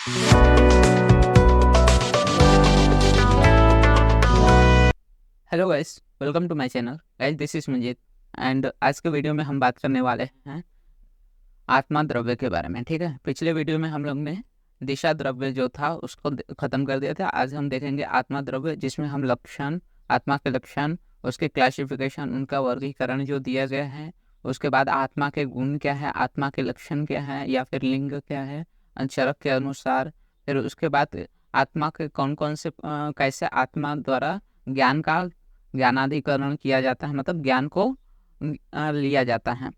Hello guys, welcome to my channel. Guys, this is Manjeet and आज के video में हम बात करने वाले हैं आत्मा द्रव्य के बारे में। ठीक है, पिछले वीडियो में हम लोग ने दिशा द्रव्य जो था उसको खत्म कर दिया था। आज हम देखेंगे आत्मा द्रव्य, जिसमें हम लक्षण, आत्मा के लक्षण, उसके क्लासिफिकेशन, उनका वर्गीकरण जो दिया गया है, उसके बाद आत्मा के गुण क्या है, आत्मा के लक्षण क्या है या फिर लिंग क्या है चरक के अनुसार, फिर उसके बाद आत्मा के कौन कौन से कैसे आत्मा द्वारा ज्ञानाधिकरण किया जाता है, मतलब ज्ञान को लिया जाता है।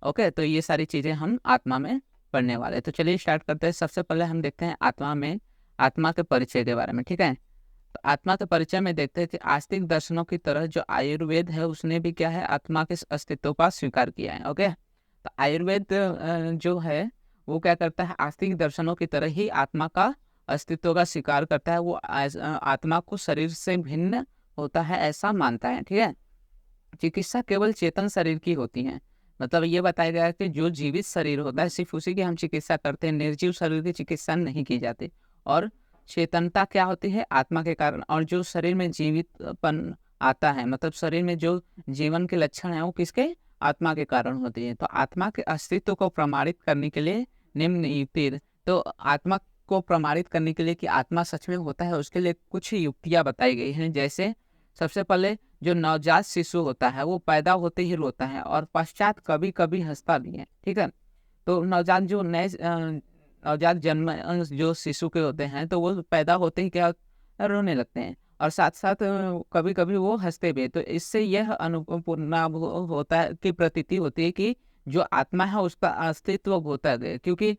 ओके, तो ये सारी चीजें हम आत्मा में पढ़ने वाले। तो चलिए स्टार्ट करते हैं। सबसे पहले हम देखते हैं आत्मा के परिचय के बारे में। ठीक है, तो आत्मा के परिचय में देखते हैं कि आस्तिक दर्शनों की तरह जो आयुर्वेद है उसने भी क्या है, आत्मा के अस्तित्व का स्वीकार किया है। ओके, तो आयुर्वेद जो है वो क्या करता है, आस्तिक दर्शनों की तरह ही आत्मा का अस्तित्व का स्वीकार करता है। वो आत्मा को शरीर से भिन्न होता है ऐसा मानता है। ठीक है, चिकित्सा केवल चेतन शरीर की होती है, मतलब ये बताया गया है कि जो जीवित शरीर होता है सिर्फ उसी की हम चिकित्सा करते हैं, निर्जीव शरीर की चिकित्सा नहीं की जाती। और चेतनता क्या होती है, आत्मा के कारण। और जो शरीर में जीवितपन आता है, मतलब शरीर में जो जीवन के लक्षण है वो किसके, आत्मा के कारण होती है। तो आत्मा के अस्तित्व को प्रमाणित करने के लिए निम्न युक्ति, तो आत्मा को प्रमाणित करने के लिए कि आत्मा सच में होता है उसके लिए कुछ युक्तियां बताई गई हैं। जैसे सबसे पहले जो नवजात शिशु होता है वो पैदा होते ही रोता है और पश्चात कभी कभी हंसता भी है। ठीक है, तो नवजात जन्म जो शिशु के होते हैं तो वो पैदा होते ही क्या रोने लगते हैं, और साथ साथ कभी कभी वो हंसते भी हैं। तो इससे यह अनुपूर्णा होता है कि प्रतीति होती है कि जो आत्मा है उसका अस्तित्व होता है। क्योंकि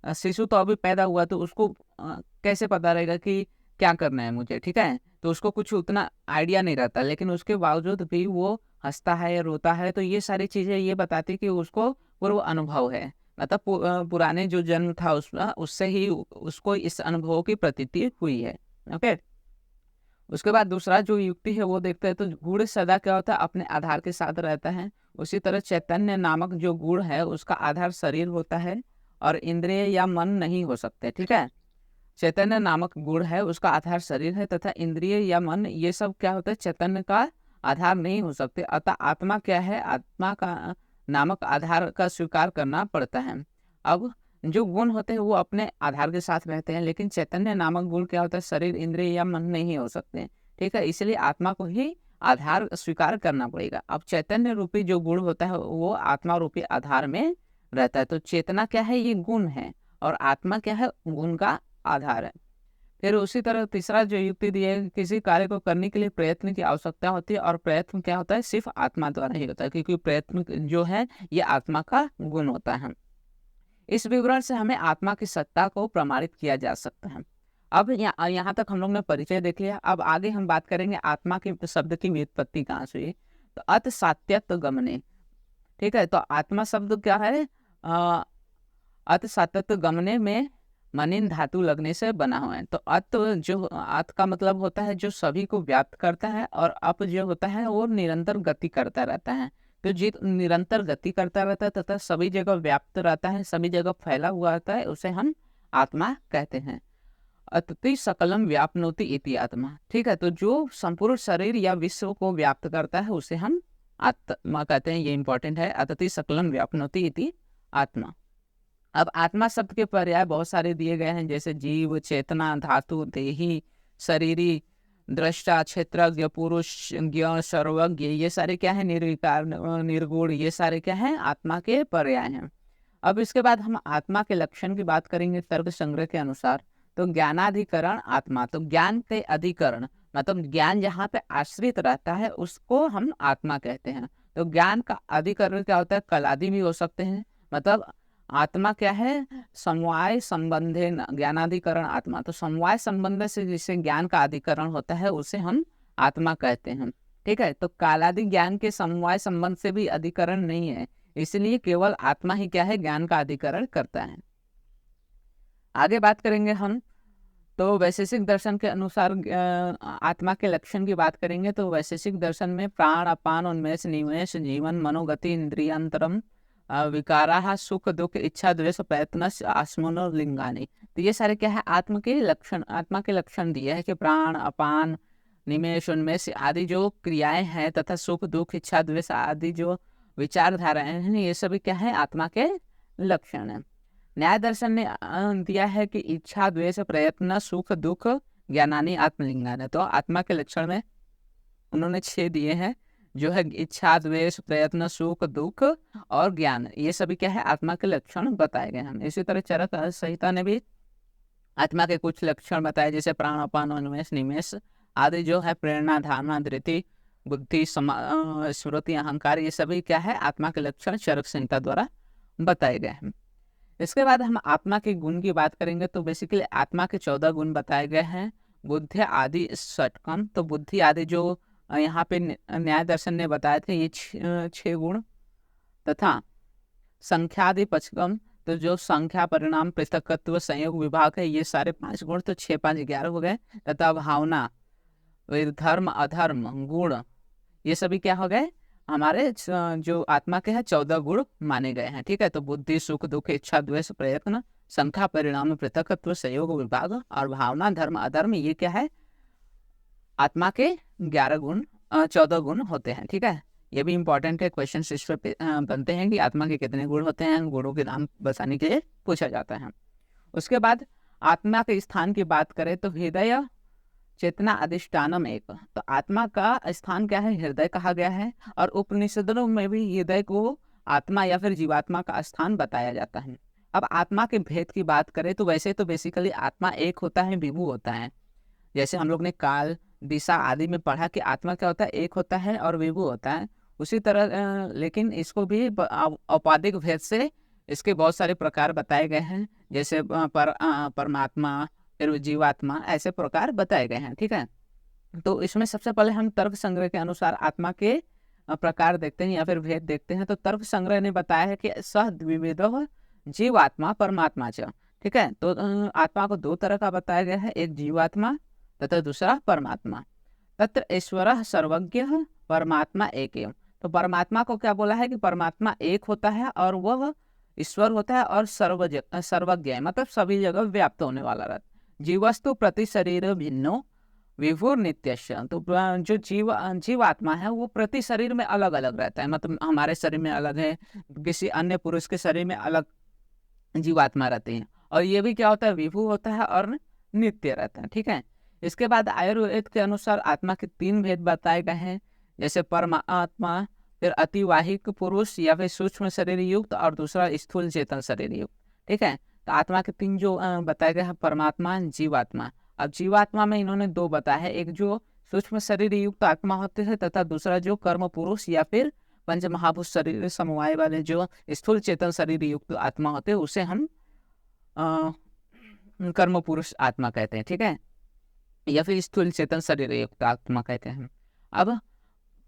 शिशु तो अभी पैदा हुआ, तो उसको कैसे पता रहेगा कि क्या करना है मुझे। ठीक है, तो उसको कुछ उतना आइडिया नहीं रहता, लेकिन उसके बावजूद भी वो हंसता है या रोता है। तो ये सारी चीजें ये बताती कि उसको पूर्व अनुभव है, मतलब पुराने जो जन्म था उससे ही उसको इस अनुभव की प्रतीति हुई है। ओके, उसके बाद दूसरा जो युक्ति है वो देखते हैं। तो गुण सदा क्या होता है, अपने आधार के साथ रहता है। उसी तरह चैतन्य नामक जो गुण है उसका आधार शरीर होता है और इंद्रिय या मन नहीं हो सकते। ठीक है, चैतन्य नामक गुण है उसका आधार शरीर है तथा इंद्रिय या मन ये सब क्या होता है, चैतन्य का आधार नहीं हो सकते। अतः आत्मा क्या है, आत्मा का नामक आधार का स्वीकार करना पड़ता है। अब जो गुण होते हैं वो अपने आधार के साथ रहते हैं, लेकिन चैतन्य नामक गुण क्या होता है, शरीर इंद्रिय या मन नहीं हो सकते। ठीक है, इसलिए आत्मा को ही आधार स्वीकार करना पड़ेगा। अब चैतन्य रूपी जो गुण होता है वो आत्मा रूपी आधार में रहता है। तो चेतना क्या है, ये गुण है, और आत्मा क्या है, गुण का आधार है। फिर उसी तरह तीसरा जो युक्ति दी है, किसी कार्य को करने के लिए प्रयत्न की आवश्यकता होती है, और प्रयत्न क्या होता है, सिर्फ आत्मा द्वारा ही होता है, क्योंकि प्रयत्न जो है ये आत्मा का गुण होता है। इस विवरण से हमें आत्मा की सत्ता को प्रमाणित किया जा सकता है। अब यहाँ तक हम लोग ने परिचय देख लिया। अब आगे हम बात करेंगे आत्मा के शब्द की व्युत्पत्ति कहाँ से हुई। तो अत सात्यत्व गमने। ठीक है, तो आत्मा शब्द क्या है, अत सातत्य गमने में मनिन धातु लगने से बना हुआ है। तो अत का मतलब होता है जो सभी को व्याप्त करता है, और अप जो होता है वो निरंतर गति करता रहता है। तो जो निरंतर गति करता रहता है तथा सभी जगह व्याप्त रहता है, सभी जगह फैला हुआ रहता है, उसे हम आत्मा कहते हैं। अतति सकलम व्यापनोति इति आत्मा। ठीक है, तो जो संपूर्ण शरीर या विश्व को व्याप्त करता है उसे हम आत्मा कहते हैं। ये इंपॉर्टेंट है, अतति सकलम व्यापनोति इति आत्मा। अब आत्मा शब्द के पर्याय बहुत सारे दिए गए हैं, जैसे जीव, चेतना, धातु, देही, शरीरी, दृष्टा, क्षेत्रज्ञ, पुरुष, ज्ञ, सर्वज्ञ, ये सारे क्या है, निर्विकार, निर्गुण, ये सारे क्या है, आत्मा के पर्याय हैं। अब इसके बाद हम आत्मा के लक्षण की बात करेंगे तर्क संग्रह के अनुसार। तो ज्ञानाधिकरण आत्मा, तो ज्ञान के अधिकरण, मतलब ज्ञान जहाँ पे आश्रित रहता है उसको हम आत्मा कहते हैं। तो ज्ञान का अधिकरण क्या होता है, कलादि भी हो सकते हैं। मतलब आत्मा क्या है, समवाय संबंधे ज्ञानाधिकरण आत्मा। तो समवाय संबंध से जिसे ज्ञान का अधिकरण होता है उसे हम आत्मा कहते हैं। ठीक है, तो कालादि ज्ञान के समवाय संबंध से भी अधिकरण नहीं है, इसलिए केवल आत्मा ही क्या है, ज्ञान का अधिकरण करता है। आगे बात करेंगे हम। तो वैशेषिक दर्शन के अनुसार आत्मा के लक्षण की बात करेंगे। तो वैशेषिक दर्शन में प्राण, अपान, उन्मेष, निमेष, जीवन, मनोगति, इंद्रियांतरम, विकाराः सुख दुख इच्छा द्वेष प्रयत्न आत्मनो लिंगानि। तो ये सारे क्या है, आत्मा के लक्षण दिए हैं कि प्राण अपान निमेष उन्मेष आदि जो क्रियाएं हैं तथा सुख दुख इच्छा द्वेष आदि जो विचारधाराएं हैं, ये सभी क्या है, आत्मा के लक्षण है। न्याय दर्शन ने दिया है कि इच्छा द्वेष प्रयत्न सुख दुख ज्ञानानि आत्मलिंगानि। तो आत्मा के लक्षण में उन्होंने 6 दिए हैं, जो है इच्छा द्वेष प्रयत्न सुख दुख और ज्ञान, ये सभी क्या है, आत्मा के लक्षण बताए गए हैं। इसी तरह चरक संहिता ने भी आत्मा के कुछ लक्षण बताए, जैसे प्राण अपान उन्मेष निमेष आदि जो है प्रेरणा धारणा धृति बुद्धि स्मृति अहंकार, ये सभी क्या है, आत्मा के लक्षण चरक संहिता द्वारा बताए गए हैं। इसके बाद हम आत्मा के गुण की बात करेंगे। तो बेसिकली आत्मा के 14 गुण बताए गए हैं, बुद्धि आदि षटकम। तो बुद्धि आदि जो यहाँ पे न्याय दर्शन ने बताए थे, ये 6 गुण, तथा संख्यादि पंचकम, तो जो संख्या परिणाम पृथकत्व संयोग विभाग है, ये सारे 5 गुण, तो 6 5 11 हो गए। तथा भावना धर्म अधर्म गुण, ये सभी क्या हो गए, हमारे जो आत्मा के हैं 14 गुण माने गए हैं। ठीक है, तो बुद्धि सुख दुख इच्छा द्वेष प्रयत्न संख्या परिणाम पृथकत्व संयोग विभाग और भावना धर्म अधर्म, ये क्या है, आत्मा के 14 गुण होते हैं। ठीक है, ये भी इंपॉर्टेंट है, क्वेश्चन इस पे बनते हैं कि आत्मा के कितने गुण होते हैं, गुणों के नाम बताने के लिए पूछा जाता है। उसके बाद आत्मा के स्थान की बात करें तो हृदय चेतना अधिष्ठानम एक। तो आत्मा का स्थान क्या है, हृदय कहा गया है, और उपनिषदों में भी हृदय को आत्मा या फिर जीवात्मा का स्थान बताया जाता है। अब आत्मा के भेद की बात करें तो वैसे तो बेसिकली आत्मा एक होता है, विभू होता है। जैसे हम लोग ने काल दिशा आदि में पढ़ा कि आत्मा क्या होता है, एक होता है और विभू होता है। उसी तरह लेकिन इसको भी औपाधिक भेद से इसके बहुत सारे प्रकार बताए गए हैं, जैसे परमात्मा फिर जीवात्मा, ऐसे प्रकार बताए गए हैं। ठीक है, तो इसमें सबसे पहले हम तर्क संग्रह के अनुसार आत्मा के प्रकार देखते हैं या फिर भेद देखते हैं। तो तर्क संग्रह ने बताया है कि सह द्विविधः जीवात्मा परमात्मा च। ठीक है, तो आत्मा को 2 तरह का बताया गया है, एक जीवात्मा तथा दूसरा परमात्मा। तत्र ईश्वरः सर्वज्ञः परमात्मा एकेव। तो परमात्मा को क्या बोला है कि परमात्मा एक होता है और वह ईश्वर होता है और सर्वज्ञ है, मतलब सभी जगह व्याप्त होने वाला रहता है। जीवस्तु प्रति शरीर भिन्नो विभुर नित्यस्य। तो जो जीवात्मा है वो प्रति शरीर में अलग अलग रहता है, मतलब हमारे शरीर में अलग है, किसी अन्य पुरुष के शरीर में अलग जीवात्मा रहती है, और ये भी क्या होता है, विभु होता है और नित्य रहता है। ठीक है, इसके बाद आयुर्वेद के अनुसार आत्मा के 3 भेद बताए गए हैं, जैसे परमात्मा, फिर अतिवाहिक पुरुष या फिर सूक्ष्म शरीर युक्त, और दूसरा स्थूल चेतन शरीर युक्त। ठीक है, तो आत्मा के 3 जो बताए गए हैं, परमात्मा जीवात्मा। अब जीवात्मा में इन्होंने 2 बताया है, एक जो सूक्ष्म शरीर युक्त आत्मा होते हैं तथा दूसरा जो कर्म पुरुष या फिर पंच महाभूत शरीर समवाय वाले जो स्थूल चेतन शरीर युक्त आत्मा होते हैं, उसे हम कर्म पुरुष आत्मा कहते हैं। ठीक है, या फिर स्थूल चेतन शरीर युक्त आत्मा कहते हैं। अब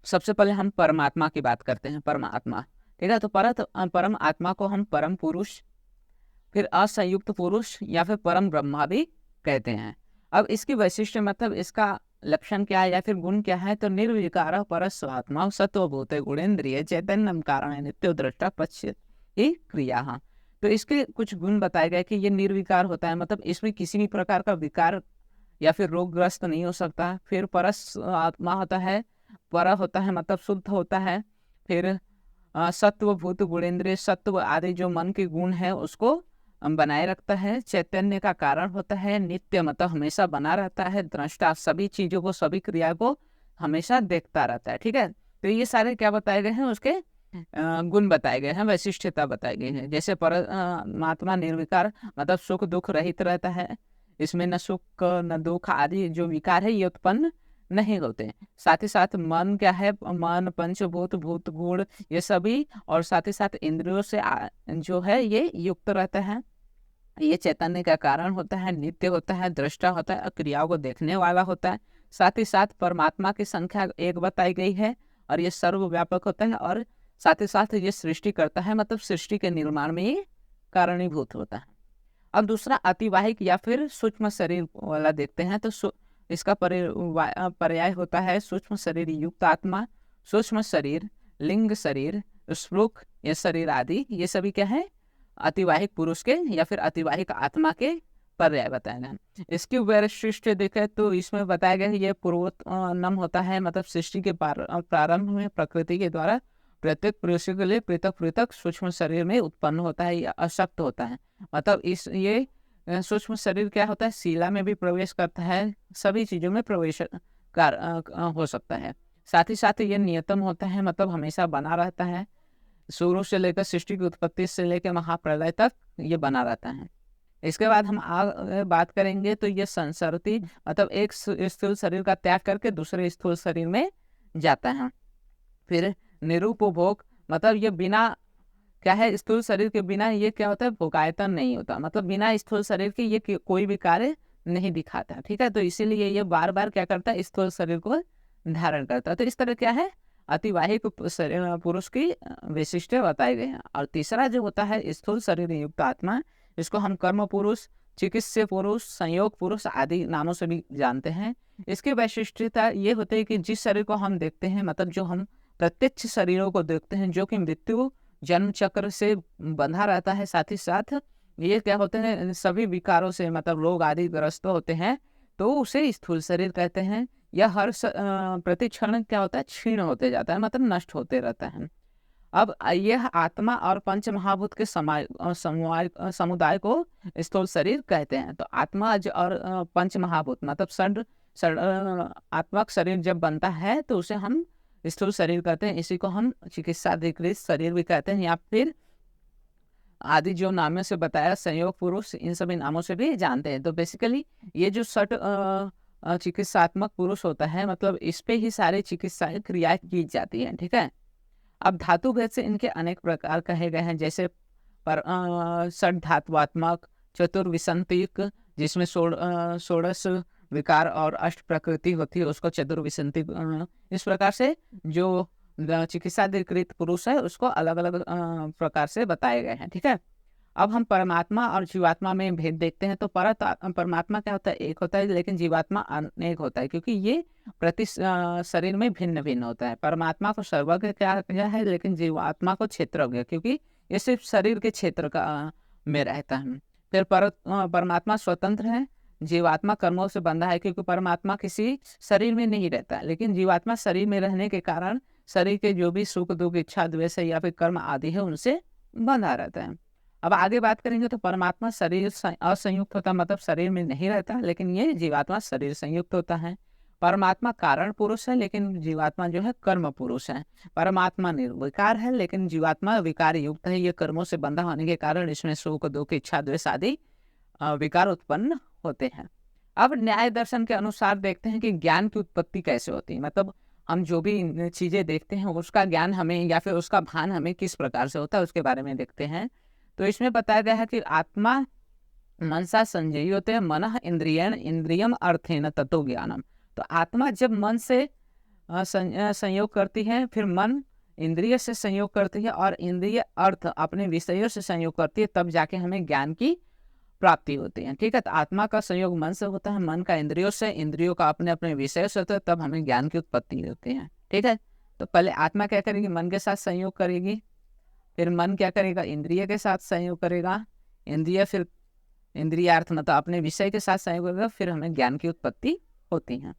सबसे पहले हम परमात्मा की बात करते हैं, परमात्मा। ठीक है, तो परम आत्मा को हम परम पुरुष, फिर असंयुक्त पुरुष या फिर परम ब्रह्मा भी कहते हैं। अब इसकी वैशिष्ट मतलब इसका लक्षण क्या है या फिर गुण क्या है, तो निर्विकार परस्वात्मा सत्वभूत गुणेन्द्रिय चैतन्यम कारण नित्यो दृष्टा पश्य ही क्रिया। हाँ, तो इसके कुछ गुण बताए गए कि ये निर्विकार होता है, मतलब इसमें किसी भी प्रकार का विकार या फिर रोगग्रस्त नहीं हो सकता। फिर परस आत्मा होता है, पर होता है मतलब शुद्ध होता है। फिर सत्वभूत गुणेन्द्रिय, सत्व आदि जो मन के गुण है उसको बनाए रखता है। चैतन्य का कारण होता है, नित्य मतलब हमेशा बना रहता है। दृष्टा, सभी चीजों को सभी क्रिया को हमेशा देखता रहता है। ठीक है, तो ये सारे क्या बताए गए हैं, उसके गुण बताए गए हैं, वैशिष्टता बताई गई है। जैसे परमात्मा निर्विकार मतलब सुख दुख रहित रहता है, इसमें न सुख न दुख आदि जो विकार है ये उत्पन्न नहीं होते। साथ ही साथ मन क्या है, मन पंचभूत भूत गुण ये सभी, और साथ ही साथ इंद्रियों से जो है ये युक्त रहता है। ये चैतन्य का कारण होता है, नित्य होता है, दृष्टा होता है, क्रियाओं को देखने वाला होता है। साथ ही साथ परमात्मा की संख्या 1 बताई गई है, और ये सर्वव्यापक होता है, और साथ ही साथ ये सृष्टि करता है, मतलब सृष्टि के निर्माण में ये कारणीभूत होता है। अब दूसरा अतिवाहिक या फिर सूक्ष्म शरीर वाला देखते हैं, तो इसका पर्याय होता है सूक्ष्म शरीर युक्त आत्मा। सूक्ष्म शरीर, लिंग शरीर, स्प्लूक, ये शरीर आदि, ये सभी क्या है, अतिवाहिक पुरुष के या फिर अतिवाहिक आत्मा के पर्याय बताए गए। इसकी वैशिष्ट्य देखें तो इसमें बताया गया है ये पूर्वोत्तम होता है, मतलब सृष्टि के प्रारंभ में प्रकृति के द्वारा प्रत्येक पुरुष के लिए पृथक पृथक सूक्ष्म शरीर में उत्पन्न होता है या अशक्त होता है। मतलब इस ये सूक्ष्म शरीर क्या होता है, शिला में भी प्रवेश करता है, सभी चीजों में प्रवेश हो सकता है। साथ ही साथ ये नियतम होता है, मतलब हमेशा बना रहता है, शुरू से लेकर सृष्टि की उत्पत्ति से लेकर महाप्रलय तक ये बना रहता है। इसके बाद हम आगे बात करेंगे तो ये संसरती, मतलब एक स्थूल शरीर का त्याग करके दूसरे स्थूल शरीर में जाता है। फिर निरूपभोग, मतलब ये बिना क्या है, स्थूल शरीर के बिना ये क्या होता है, भोगायतन नहीं होता, मतलब बिना स्थूल शरीर के ये कोई भी कार्य नहीं दिखाता। ठीक है, तो इसीलिए ये बार बार क्या करता है, स्थूल शरीर को धारण करता है। तो इस तरह क्या है, अतिवाहिक पुरुष की विशिष्ट बताए गए हैं। और तीसरा जो होता है स्थूल शरीर युक्त आत्मा, इसको हम कर्म पुरुष, चिकित्सा पुरुष, संयोग पुरुष आदि नामों से भी जानते हैं। इसकी वैशिष्ट्यता ये होती है कि जिस शरीर को हम देखते हैं, मतलब जो हम प्रत्यक्ष शरीरों को देखते हैं जो कि मृत्यु जन्म चक्र से बंधा रहता है, साथ ही साथ ये क्या होते हैं, सभी विकारों से मतलब रोग आदि ग्रस्त होते हैं, तो उसे स्थूल शरीर कहते हैं। यह हर प्रति क्षण क्या होता है, क्षीण होते जाता है, मतलब नष्ट होते रहता है। अब यह आत्मा और पंच महाभूत के समुदाय को स्थूल शरीर कहते हैं। तो आत्मा और पंच महाभूत मतलब आत्मक शरीर जब बनता है तो उसे हम स्थूल शरीर कहते हैं। इसी को हम चिकित्सा अधिकृत शरीर भी कहते हैं, या फिर आदि जो नामों से बताया, संयोग पुरुष, इन सभी नामों से भी जानते हैं। तो बेसिकली ये जो चिकित्सात्मक पुरुष होता है, मतलब इस पे ही सारी चिकित्सा क्रियाएं की जाती है। ठीक है, अब धातु भेद से इनके अनेक प्रकार कहे गए हैं, जैसे षड धात्वात्मक, चतुर्विसंतिक, जिसमें षोडश विकार और अष्ट प्रकृति होती है, उसको चतुर्विसंतिक। इस प्रकार से जो चिकित्साधिकृत पुरुष है उसको अलग अलग प्रकार से बताए गए हैं। ठीक है, अब हम परमात्मा और जीवात्मा में भेद देखते हैं। तो परमात्मा क्या होता है, एक होता है, लेकिन जीवात्मा अनेक होता है, क्योंकि ये प्रति शरीर में भिन्न भिन्न होता है। परमात्मा को सर्वज्ञ क्या है, लेकिन जीवात्मा को क्षेत्रज्ञ, क्योंकि ये सिर्फ शरीर के क्षेत्र का में रहता है। फिर परमात्मा स्वतंत्र है, जीवात्मा कर्मों से बंधा है, क्योंकि परमात्मा किसी शरीर में नहीं रहता, लेकिन जीवात्मा शरीर में रहने के कारण शरीर के जो भी सुख दुख इच्छा द्वेष या फिर कर्म आदि है उनसे बंधा रहता है। अब आगे बात करेंगे तो परमात्मा शरीर असंयुक्त होता, मतलब शरीर में नहीं रहता, लेकिन ये जीवात्मा शरीर संयुक्त होता है। परमात्मा कारण पुरुष है, लेकिन जीवात्मा जो है कर्म पुरुष है। परमात्मा निर्विकार है, लेकिन जीवात्मा विकार युक्त है। ये कर्मों से बंधा होने के कारण इसमें सुख दुख इच्छा द्वेष आदि विकार उत्पन्न होते हैं। अब न्याय दर्शन के अनुसार देखते हैं कि ज्ञान की उत्पत्ति कैसे होती है, मतलब हम जो भी चीजें देखते हैं उसका ज्ञान हमें या फिर उसका भान हमें किस प्रकार से होता है उसके बारे में देखते हैं। तो इसमें बताया गया है कि आत्मा मनसा संजयी होते हैं, मन इंद्रियण इंद्रियम अर्थेन तत्व ज्ञानम। तो आत्मा जब मन से संयोग करती है, फिर मन इंद्रिय से संयोग करती है और इंद्रिय अर्थ अपने विषयों से संयोग करती है, तब जाके हमें ज्ञान की प्राप्ति होती है। ठीक है, तो आत्मा का संयोग मन से होता है, मन का इंद्रियों से, इंद्रियों का अपने अपने विषयों से होता है, तब हमें ज्ञान की उत्पत्ति होती है। ठीक है, तो पहले आत्मा क्या करेगी, मन के साथ संयोग करेगी, फिर मन क्या करेगा, इंद्रिय के साथ संयोग करेगा, इंद्रिय फिर इंद्रियार्थ मतलब अपने विषय के साथ संयोग करेगा, फिर हमें ज्ञान की उत्पत्ति होती है।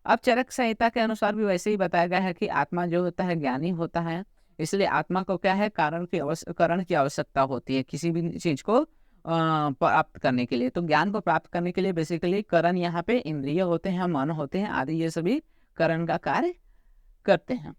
अब चरक संहिता के अनुसार भी वैसे ही बताया गया है कि आत्मा जो होता है ज्ञानी होता है, इसलिए आत्मा को क्या है, करण की आवश्यकता होती है किसी भी चीज को प्राप्त करने के लिए। तो ज्ञान को प्राप्त करने के लिए बेसिकली करण यहाँ पे इंद्रिय होते हैं, मन होते हैं आदि, ये सभी करण का कार्य करते हैं।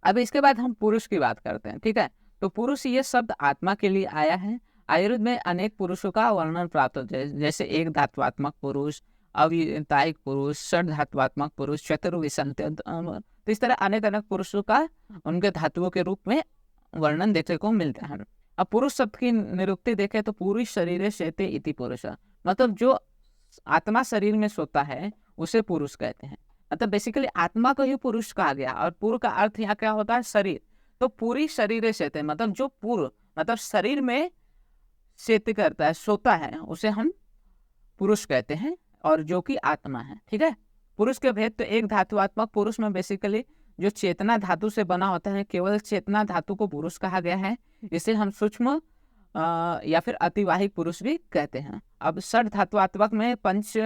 अब इसके बाद हम पुरुष की बात करते हैं। ठीक है, तो पुरुष ये शब्द आत्मा के लिए आया है। आयुर्वेद में अनेक पुरुषों का वर्णन प्राप्त होता है, जैसे एक धात्वात्मक पुरुष, अवितायिक पुरुष, षड धात्वात्मक पुरुष, चतुर्विसंत। तो इस तरह अनेक अनेक पुरुषों का उनके धातुओं के रूप में वर्णन देखने को मिलता है। अब पुरुष शब्द की निरुक्ति देखें तो पूरी शरीर शेते इति पुरुष, मतलब जो आत्मा शरीर में सोता है उसे पुरुष कहते हैं। मतलब बेसिकली आत्मा को ही पुरुष कहा गया, और पूर्व का अर्थ यहाँ क्या होता है, शरीर। तो पूरी शरीर शेते, मतलब जो पूर्व मतलब शरीर में शेत करता है, सोता है, उसे हम पुरुष कहते हैं, और जो कि आत्मा है। ठीक है, पुरुष के भेद तो एक धातुआत्मक पुरुष में बेसिकली जो चेतना धातु से बना होता है, केवल चेतना धातु को पुरुष कहा गया है। इसे हम सूक्ष्म या फिर अतिवाहिक पुरुष भी कहते हैं। अब षड धातुआत्मक में पंच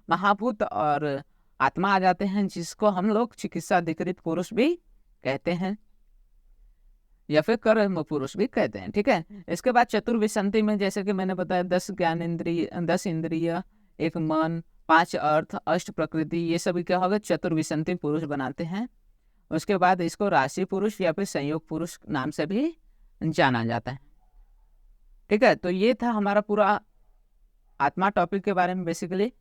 महाभूत और आत्मा आ जाते हैं, जिसको हम लोग चिकित्सा अधिकृत पुरुष भी कहते हैं या फिर कर्म पुरुष भी कहते हैं। ठीक है, इसके बाद चतुर्विशंति में जैसे कि मैंने बताया 10 ज्ञानेंद्रिय, 10 इंद्रिय, एक मन, 5 अर्थ, अष्ट प्रकृति, ये सभी क्या होगा, चतुर्विशंति पुरुष बनाते हैं। उसके बाद इसको राशि पुरुष या फिर संयोग पुरुष नाम से भी जाना जाता है। ठीक है, तो ये था हमारा पूरा आत्मा टॉपिक के बारे में। बेसिकली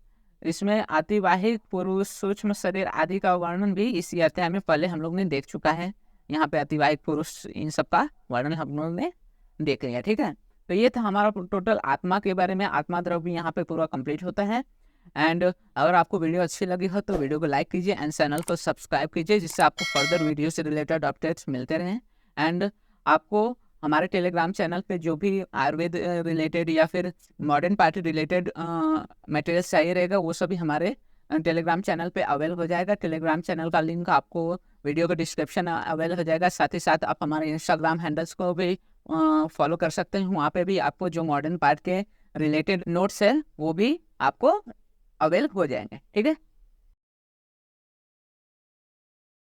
इसमें अतिवाहिक पुरुष, सूक्ष्म शरीर आदि का वर्णन भी इसी अध्याय में पहले हम लोग ने देख चुका है। यहाँ पे अतिवाहिक पुरुष, इन सब का वर्णन हम लोग ने देख लिया। ठीक है, तो ये था हमारा टोटल आत्मा के बारे में। आत्मा द्रव्य यहाँ पे पूरा कंप्लीट होता है। एंड अगर आपको वीडियो अच्छी लगी हो तो वीडियो को लाइक कीजिए एंड चैनल को सब्सक्राइब कीजिए, जिससे आपको फर्दर वीडियो से रिलेटेड अपडेट्स मिलते रहें। एंड आपको हमारे टेलीग्राम चैनल पे जो भी आयुर्वेद रिलेटेड या फिर मॉडर्न पार्टी रिलेटेड मटेरियल्स चाहिए रहेगा, वो सभी हमारे टेलीग्राम चैनल पे अवेल हो जाएगा। टेलीग्राम चैनल का लिंक आपको वीडियो के डिस्क्रिप्शन अवेल हो जाएगा। साथ ही साथ आप हमारे इंस्टाग्राम हैंडल्स को भी फॉलो कर सकते हैं। वहाँ पे भी आपको जो मॉडर्न पार्ट के रिलेटेड नोट्स है वो भी आपको अवेल हो जाएंगे। ठीक है।